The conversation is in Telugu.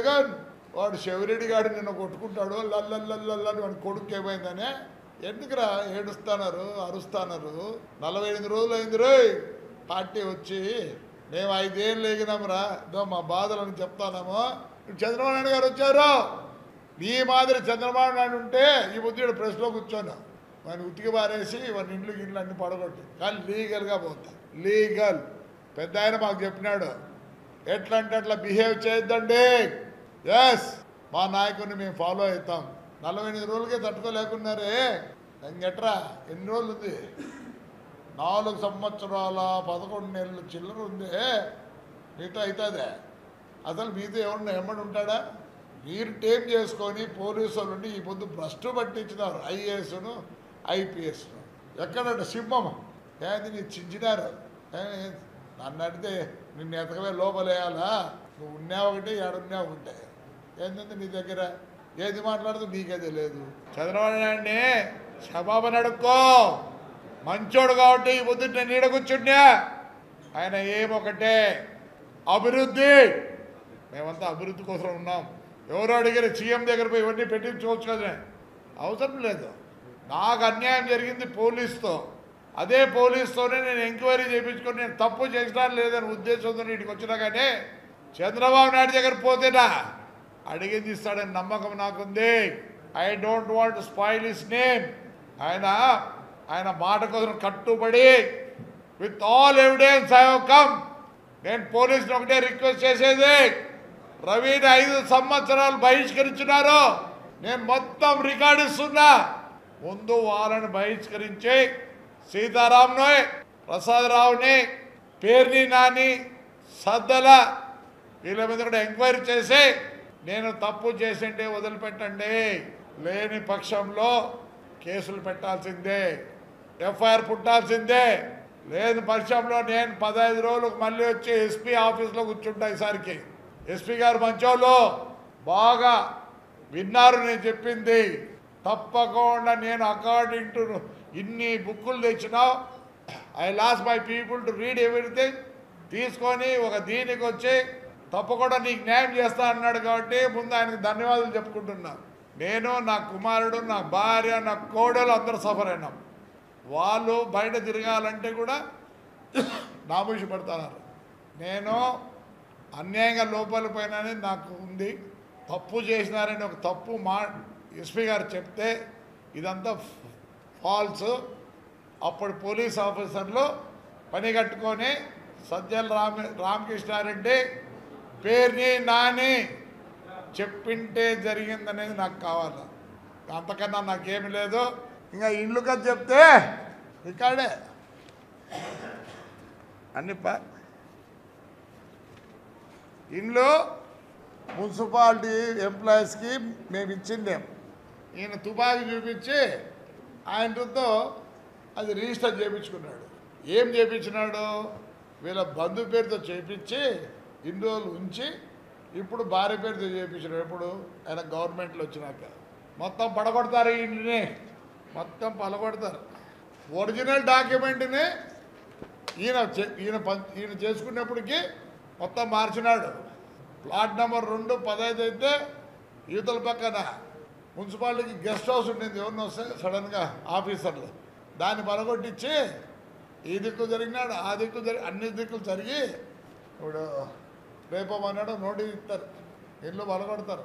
జగన్ వాడు శివరెడ్డి గారు నిన్ను కొట్టుకుంటాడు లల్లల్లని వాడి కొడుకు ఏమైందనే ఎందుకురా ఏడుస్తున్నారు అరుస్తున్నారు 48 రోజులు అయింది రోయ్ పార్టీ వచ్చి మేము 5 ఏళ్ళు ఎగినాంరా ఇదో మా బాధలను చెప్తానేమో చంద్రబాబు నాయుడు గారు వచ్చారు నీ మాదిరి చంద్రబాబు నాయుడు ఉంటే ఈ బుద్ధిడు ప్రెస్లో కూర్చోను వాడిని ఉతికి పారేసి వాడిని ఇండ్లు అన్ని పడగొట్టి కానీ లీగల్గా పోతా లీగల్ పెద్ద ఆయన మాకు చెప్పినాడు ఎట్లా అంటే అట్లా బిహేవ్ చేయొద్దండి ఎస్ మా నాయకుడిని మేము ఫాలో అవుతాం 48 రోజులకే తట్టుకోలేకున్నారే ఇంకెట్రా ఎన్ని రోజులు ఉంది 4 సంవత్సరాల 11 నెలలు చిల్లర ఉంది మీతో అవుతుందే అసలు మీతో ఎవరిని ఎమ్మడి ఉంటాడా మీరు టేం చేసుకొని పోలీసు వాళ్ళు ఉండి ఈ పొద్దు భ్రష్టు పట్టించినారు ఐఏఎస్ను ఐపీఎస్ను ఎక్కడంటే సింహం ఏది నీ చించినారు నన్ను అడిగితే నిన్ను ఎతకవే లోపలేయాలా నువ్వు ఉన్నావు ఒకటి ఏడున్నావు ఒకటే ఏంటంటే నీ దగ్గర ఏది మాట్లాడుతూ నీకే తెలియదు చంద్రబాబు నాయుడిని క్షమాపణ అడుక్కో మంచోడు కాబట్టి ఈ పొద్దు నేను నీడ కూర్చుంటే ఆయన ఏమొకటే అభివృద్ధి మేమంతా అభివృద్ధి కోసం ఉన్నాం ఎవరో అడిగిన సీఎం దగ్గర పోయి ఇవన్నీ పెట్టించుకోవచ్చు కదా అవసరం లేదు నాకు అన్యాయం జరిగింది పోలీసుతో అదే పోలీసుతోనే నేను ఎంక్వైరీ చేయించుకొని నేను తప్పు చేసినా లేదని ఉద్దేశంతో ఇంటికి వచ్చినా కానీ చంద్రబాబు నాయుడు దగ్గర పోతేనా అడిగింది ఇస్తాడని నమ్మకం నాకుంది I don't want spoil his name ఆయన మాట కోసం కట్టుబడి with all evidence I have come నేను పోలీసుని ఒకటే రిక్వెస్ట్ చేసేది రవిని 5 సంవత్సరాలు బహిష్కరించినారు నేను మొత్తం రికార్డు ఇస్తున్నా ముందు వాళ్ళని బహిష్కరించి సీతారాంను ప్రసాదరావుని పేర్ని నాని సద్దల వీళ్ళ మీద కూడా ఎంక్వైరీ చేసి నేను తప్పు చేసింటే వదిలిపెట్టండి లేని పక్షంలో కేసులు పెట్టాల్సిందే ఎఫ్ఐఆర్ పుట్టాల్సిందే లేని పక్షంలో నేను 15 రోజులకు మళ్ళీ వచ్చి ఎస్పీ ఆఫీస్లో కూర్చుంటా ఈసారికి ఎస్పీ గారు మంచోళ్ళు బాగా విన్నారు నేను చెప్పింది తప్పకుండా నేను అకార్డింగ్ టు ఇన్ని బుక్కులు తెచ్చినావు I loss my people to read everything తీసుకొని ఒక దీనికి వచ్చి తప్పకుండా నీకు న్యాయం చేస్తా అన్నాడు కాబట్టి ముందు ఆయనకు ధన్యవాదాలు చెప్పుకుంటున్నా నేను నా కుమారుడు నా భార్య నా కోడలు అందరూ సఫర్ అయినాం వాళ్ళు బయట తిరగాలంటే కూడా నామూషి పడుతున్నారు నేను అన్యాయంగా లోపలికి పోయినని నాకు ఉంది తప్పు చేసినారని ఒక తప్పు ఎస్పీ గారు చెప్తే ఇదంతా ఫాల్స్ అప్పుడు పోలీస్ ఆఫీసర్లు పని కట్టుకొని సజ్జల రామకృష్ణారెడ్డి పేర్ని నాని చెప్పింటే జరిగిందనేది నాకు కావాలి అంతకన్నా నాకేమి లేదు ఇంకా ఇల్లు కదా చెప్తే ఇక్కడే అన్ని ఇండ్లు మున్సిపాలిటీ ఎంప్లాయీస్కి మేము ఇచ్చిందేం ఈయన తుపాకీ చూపించి ఆయనతో అది రిజిస్టర్ చేయించుకున్నాడు ఏం చేయించినాడు వీళ్ళ బంధు పేరుతో చేయించి ఇన్ని రోజులు ఉంచి ఇప్పుడు భార్య పేరుతో చేయించినాడు ఎప్పుడు ఆయన గవర్నమెంట్లో వచ్చినాక మొత్తం పడగొడతారు ఈ ఇంటిని మొత్తం పలగొడతారు ఒరిజినల్ డాక్యుమెంట్ని ఈయన చేసుకున్నప్పటికీ మొత్తం మార్చినాడు ప్లాట్ నెంబర్ 215 అయితే యువతల పక్కన మున్సిపాలిటీకి గెస్ట్ హౌస్ ఉండింది ఎవరిని వస్తే సడన్గా ఆఫీసర్లు దాన్ని పలగొట్టించి ఈ దిక్కు జరిగినాడు ఆ దిక్కు అన్ని దిక్కులు జరిగి ఇప్పుడు రేపమన్నాడు నోటీస్ ఇస్తారు ఇల్లు పలగొడతారు